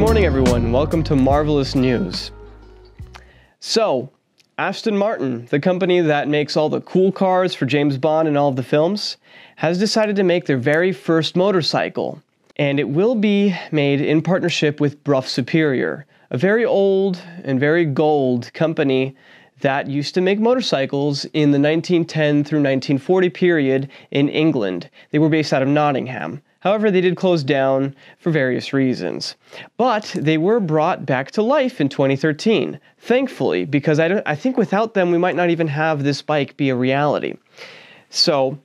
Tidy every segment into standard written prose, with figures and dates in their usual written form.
morning, everyone. Welcome to Marvelous News. So, Aston Martin, the company that makes all the cool cars for James Bond and all of the films, has decided to make their very first motorcycle. And it will be made in partnership with Brough Superior, a very old and very gold company that used to make motorcycles in the 1910 through 1940 period in England. They were based out of Nottingham. However, they did close down for various reasons. But they were brought back to life in 2013, thankfully, because I think without them we might not even have this bike be a reality. So,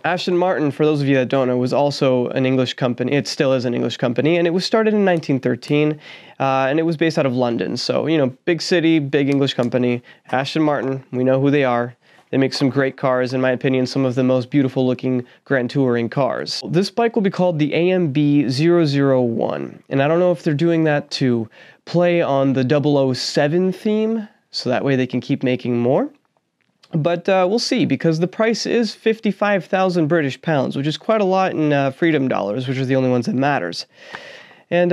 Aston Martin, for those of you that don't know, was also an English company. It still is an English company, and it was started in 1913, and it was based out of London. So, you know, big city, big English company. Aston Martin, we know who they are. They make some great cars, in my opinion, some of the most beautiful-looking Grand Touring cars. This bike will be called the AMB001, and I don't know if they're doing that to play on the 007 theme, so that way they can keep making more. But we'll see, because the price is 55,000 British pounds, which is quite a lot in freedom dollars, which are the only ones that matters. And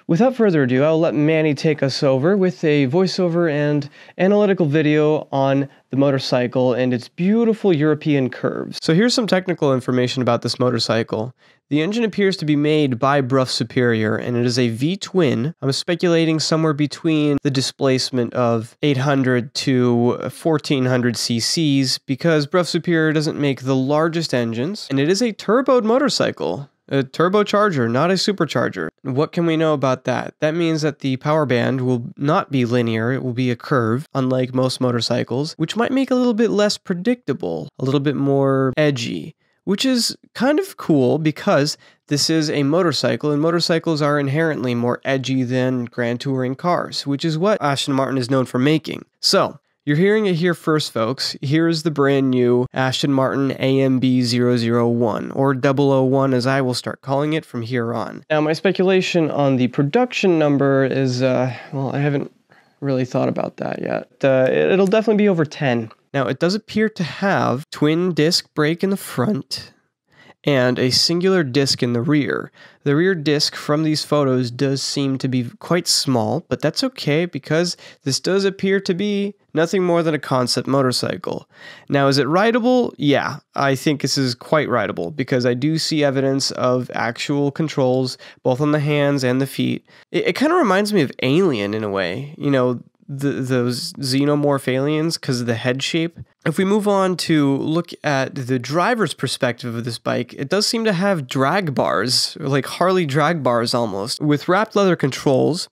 without further ado, I'll let Manny take us over with a voiceover and analytical video on the motorcycle and its beautiful European curves. So here's some technical information about this motorcycle. The engine appears to be made by Brough Superior, and it is a V-twin. I'm speculating somewhere between the displacement of 800 to 1400 cc's, because Brough Superior doesn't make the largest engines, and it is a turboed motorcycle. A turbocharger, not a supercharger. What can we know about that? That means that the power band will not be linear, it will be a curve, unlike most motorcycles, which might make it a little bit less predictable, a little bit more edgy, which is kind of cool because this is a motorcycle, and motorcycles are inherently more edgy than Grand Touring cars, which is what Aston Martin is known for making. So, you're hearing it here first, folks. Here's the brand new Aston Martin AMB001, or 001 as I will start calling it from here on. Now, my speculation on the production number is, well, I haven't really thought about that yet. It'll definitely be over 10. Now, it does appear to have twin disc brake in the front and a singular disc in the rear. The rear disc from these photos does seem to be quite small, but that's okay because this does appear to be nothing more than a concept motorcycle. Now, is it rideable? Yeah, I think this is quite rideable because I do see evidence of actual controls both on the hands and the feet. It kind of reminds me of Alien in a way, you know, those xenomorph aliens because of the head shape. If we move on to look at the driver's perspective of this bike, it does seem to have drag bars, like Harley drag bars almost, with wrapped leather controls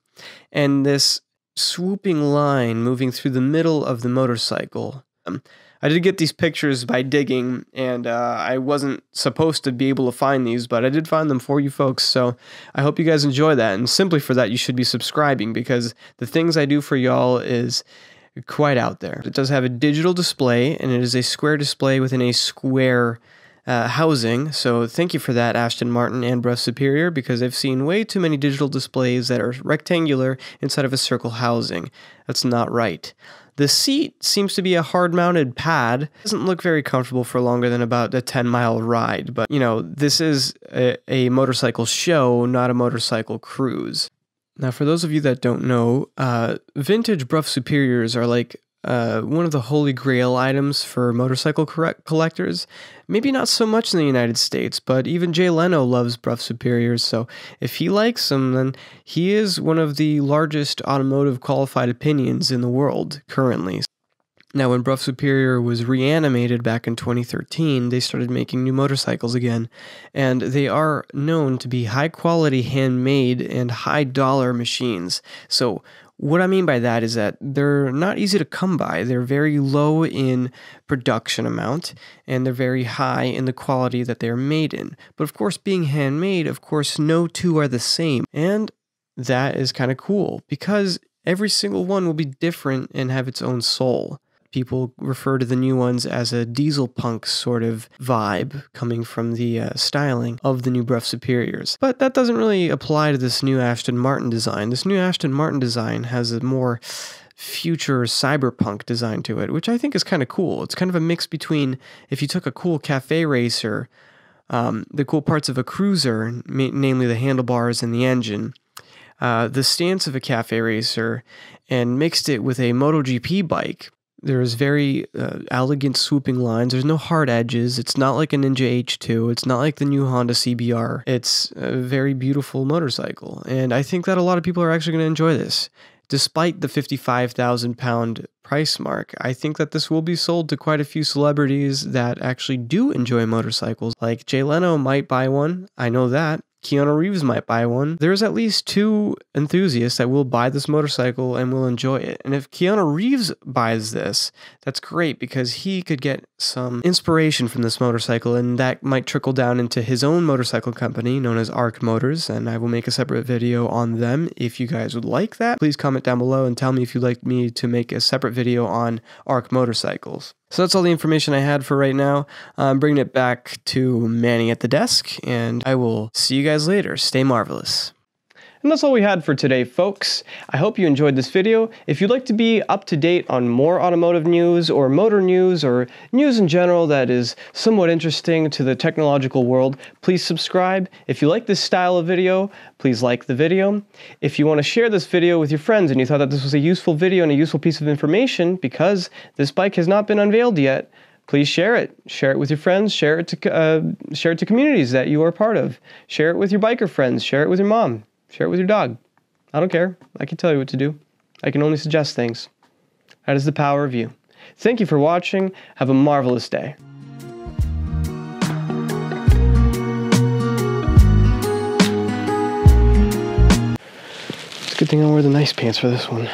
and this swooping line moving through the middle of the motorcycle. I did get these pictures by digging, and I wasn't supposed to be able to find these, but I did find them for you folks, so I hope you guys enjoy that, and simply for that, you should be subscribing, because the things I do for y'all is quite out there. It does have a digital display, and it is a square display within a square housing, so thank you for that, Aston Martin and Brough Superior, because I've seen way too many digital displays that are rectangular inside of a circle housing. That's not right. The seat seems to be a hard-mounted pad. It doesn't look very comfortable for longer than about a 10-mile ride, but, you know, this is a motorcycle show, not a motorcycle cruise. Now, for those of you that don't know, vintage Brough Superiors are like one of the holy grail items for motorcycle collectors. Maybe not so much in the United States, but even Jay Leno loves Brough Superiors, so if he likes them, then he is one of the largest automotive qualified opinions in the world currently. Now, when Brough Superior was reanimated back in 2013, they started making new motorcycles again, and they are known to be high-quality, handmade, and high-dollar machines. So, what I mean by that is that they're not easy to come by. They're very low in production amount, and they're very high in the quality that they're made in. But of course, being handmade, of course, no two are the same. And that is kind of cool, because every single one will be different and have its own soul. People refer to the new ones as a diesel punk sort of vibe coming from the styling of the new Brough Superiors. But that doesn't really apply to this new Aston Martin design. This new Aston Martin design has a more future cyberpunk design to it, which I think is kind of cool. It's kind of a mix between if you took a cool cafe racer, the cool parts of a cruiser, namely the handlebars and the engine, the stance of a cafe racer and mixed it with a MotoGP bike. There's very elegant swooping lines. There's no hard edges. It's not like a Ninja H2. It's not like the new Honda CBR. It's a very beautiful motorcycle. And I think that a lot of people are actually going to enjoy this. Despite the £55,000 price mark, I think that this will be sold to quite a few celebrities that actually do enjoy motorcycles. Like Jay Leno might buy one. I know that. Keanu Reeves might buy one. There's at least 2 enthusiasts that will buy this motorcycle and will enjoy it. And if Keanu Reeves buys this, that's great because he could get some inspiration from this motorcycle, and that might trickle down into his own motorcycle company known as Arc Motors, and I will make a separate video on them if you guys would like that. Please comment down below and tell me if you'd like me to make a separate video on Arc motorcycles. So that's all the information I had for right now. I'm bringing it back to Manny at the desk, and I will see you guys later. Stay marvelous. And that's all we had for today, folks. I hope you enjoyed this video. If you'd like to be up to date on more automotive news or motor news or news in general that is somewhat interesting to the technological world, please subscribe. If you like this style of video, please like the video. If you want to share this video with your friends and you thought that this was a useful video and a useful piece of information because this bike has not been unveiled yet, please share it. Share it with your friends. Share it to communities that you are part of. Share it with your biker friends. Share it with your mom. Share it with your dog. I don't care. I can tell you what to do. I can only suggest things. That is the power of you. Thank you for watching. Have a marvelous day. It's a good thing I wore the nice pants for this one.